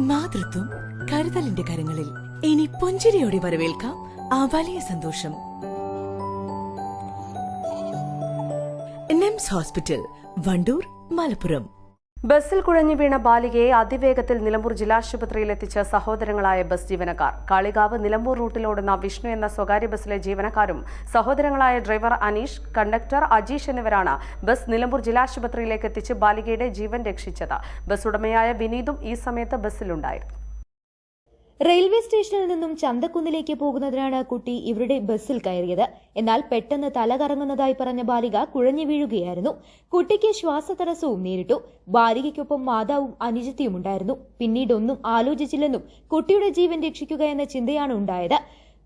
മാതൃത്വം കരുതലിന്റെ കരങ്ങളിൽ. ഇനി പുഞ്ചിരിയോടെ വരവേൽക്കാം ആ വലിയ സന്തോഷം. നിംസ് ഹോസ്പിറ്റൽ, വണ്ടൂർ, മലപ്പുറം. ബസ്സിൽ കുഴഞ്ഞു വീണ ബാലികയെ അതിവേഗത്തിൽ നിലമ്പൂർ ജില്ലാശുപത്രിയിൽ എത്തിച്ച സഹോദരങ്ങളായ ബസ് ജീവനക്കാർ. കാളികാവ് നിലമ്പൂർ റൂട്ടിലോടുന്ന വിഷ്ണു എന്ന സ്വകാര്യ ബസ്സിലെ ജീവനക്കാരും സഹോദരങ്ങളായ ഡ്രൈവർ അനീഷ്, കണ്ടക്ടർ അജീഷ് എന്നിവരാണ് ബസ് നിലമ്പൂർ ജില്ലാശുപത്രിയിലേക്ക് എത്തിച്ച് ബാലികയുടെ ജീവൻ രക്ഷിച്ചത്. ബസ് ഉടമയായ വിനീതും ഈ സമയത്ത് ബസ്സിലുണ്ടായിരുന്നു. റെയിൽവേ സ്റ്റേഷനിൽ നിന്നും ചന്തക്കുന്നിലേക്ക് പോകുന്നതിനാണ് കുട്ടി ഇവരുടെ ബസ്സിൽ കയറിയത്. എന്നാൽ പെട്ടെന്ന് തല കറങ്ങുന്നതായി പറഞ്ഞ ബാലിക കുഴഞ്ഞു വീഴുകയായിരുന്നു. കുട്ടിക്ക് ശ്വാസതടസ്സവും നേരിട്ടു. ബാലികയ്ക്കൊപ്പം മാതാവും അനുജത്തിയും ഉണ്ടായിരുന്നു. പിന്നീടൊന്നും ആലോചിച്ചില്ലെന്നും കുട്ടിയുടെ ജീവൻ രക്ഷിക്കുക എന്ന ചിന്തയാണ് ഉണ്ടായത്.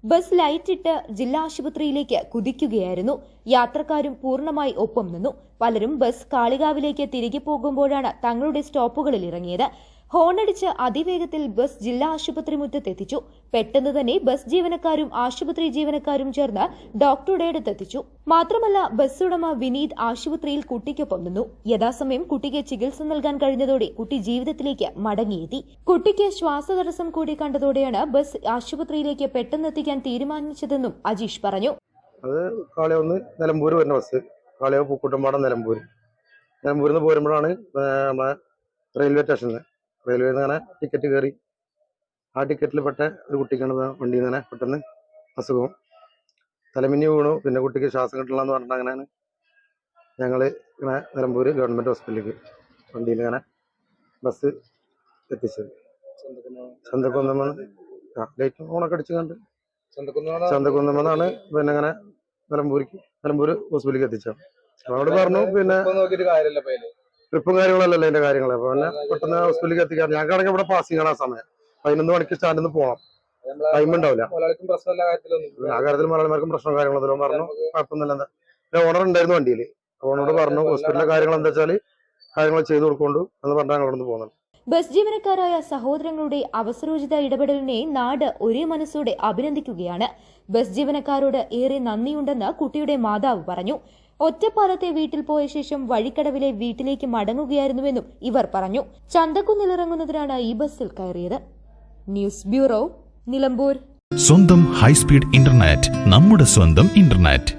ബസ് ലൈറ്റിട്ട് ജില്ലാ ആശുപത്രിയിലേക്ക് കുതിക്കുകയായിരുന്നു. യാത്രക്കാരും പൂർണ്ണമായി ഒപ്പം നിന്നു. പലരും ബസ് കാളികാവിലേക്ക് തിരികെ പോകുമ്പോഴാണ് തങ്ങളുടെ സ്റ്റോപ്പുകളിൽ ഇറങ്ങിയത്. ഹോണടിച്ച് അതിവേഗത്തിൽ ബസ് ജില്ലാ ആശുപത്രി മുറ്റത്തെത്തിച്ചു. പെട്ടെന്ന് തന്നെ ബസ് ജീവനക്കാരും ആശുപത്രി ജീവനക്കാരും ചേർന്ന് ഡോക്ടറുടെ അടുത്തെത്തിച്ചു. മാത്രമല്ല, ബസ് ഉടമ വിനീത് ആശുപത്രിയിൽ കുട്ടിക്കൊപ്പം നിന്നു. യഥാസമയം കുട്ടിക്ക് ചികിത്സ നൽകാൻ കഴിഞ്ഞതോടെ കുട്ടി ജീവിതത്തിലേക്ക് മടങ്ങിയെത്തി. കുട്ടിക്ക് ശ്വാസതടസ്സം കൂടി കണ്ടതോടെയാണ് ബസ് ആശുപത്രിയിലേക്ക് പെട്ടെന്നെത്തിക്കാൻ തീരുമാനിച്ചതെന്നും അജീഷ് പറഞ്ഞു. അത് കാളിയാവുന്ന നിലമ്പൂർ വരുന്ന ബസ്, കാളിയാവ് പൂക്കുട്ടമ്പാടം നിലമ്പൂരിൽ നിന്ന് പോരുമ്പോഴാണ് റെയിൽവേ സ്റ്റേഷനിൽ അങ്ങനെ ടിക്കറ്റ് കയറി. ആ ടിക്കറ്റിൽ പെട്ട ഒരു കുട്ടിക്കാണ് വണ്ടിയിൽ നിന്ന് പെട്ടെന്ന് അസുഖവും തലമിന്നി വീണു. പിന്നെ കുട്ടിക്ക് ശ്വാസം കിട്ടില്ല എന്ന് പറഞ്ഞിട്ട് അങ്ങനെയാണ് ഞങ്ങൾ ഇങ്ങനെ നിലമ്പൂർ ഗവൺമെൻറ് ഹോസ്പിറ്റലിലേക്ക് വണ്ടിയിൽ ഇങ്ങനെ ബസ് എത്തിച്ചത്. ചന്തക്കുന്നമ്മ ലൈറ്റ് ഓണൊക്കെ അടിച്ച് കണ്ട് ചന്തക്കുന്നമ്മന്നാണ് പിന്നെ ഇങ്ങനെ നിലമ്പൂർ ഹോസ്പിറ്റലിലേക്ക് എത്തിച്ചത്. അവിടെ പറഞ്ഞു പിന്നെ ട്രിപ്പും കാര്യങ്ങളല്ലല്ലോ അതിന്റെ കാര്യങ്ങൾ. അപ്പൊ പിന്നെ പെട്ടെന്ന് ഹോസ്പിറ്റലിലേക്ക് എത്തിക്കാൻ ഞങ്ങൾക്കാണെങ്കിൽ ഇവിടെ പാസിംഗ് ആണ് ആ സമയം. 11 മണിക്ക് സ്റ്റാൻഡിൽ നിന്ന് പോകണം, ടൈം ഉണ്ടാവില്ല. ആ കാര്യത്തിൽ മലയാളിമാർക്കും പ്രശ്നം കാര്യങ്ങളെല്ലാം പറഞ്ഞു. കുഴപ്പമൊന്നുമില്ല. ഓണർ ഉണ്ടായിരുന്നു വണ്ടിയിൽ. ഓണറോട് പറഞ്ഞു ഹോസ്പിറ്റലിലെ കാര്യങ്ങൾ എന്താ വെച്ചാൽ കാര്യങ്ങൾ ചെയ്തു കൊടുക്കൊണ്ടു എന്ന് പറഞ്ഞാൽ ഞങ്ങൾ അവിടെ പോകുന്നത്. ബസ് ജീവനക്കാരായ സഹോദരങ്ങളുടെ അവസരോചിത ഇടപെടലിനെ നാട് ഒരേ മനസ്സോടെ അഭിനന്ദിക്കുകയാണ്. ബസ് ജീവനക്കാരോട് ഏറെ നന്ദിയുണ്ടെന്ന് കുട്ടിയുടെ മാതാവ് പറഞ്ഞു. ഒറ്റപ്പാലത്തെ വീട്ടിൽ പോയ ശേഷം വഴിക്കടവിലെ വീട്ടിലേക്ക് മടങ്ങുകയായിരുന്നുവെന്നും ഇവർ പറഞ്ഞു. ചന്തക്കുന്നിലിറങ്ങുന്നതിനാണ് ഈ ബസ്സിൽ കയറിയത്. News bureau, Nilambur. സ്വന്തം ഹൈസ്പീഡ് ഇന്റർനെറ്റ്, നമ്മുടെ സ്വന്തം ഇന്റർനെറ്റ്.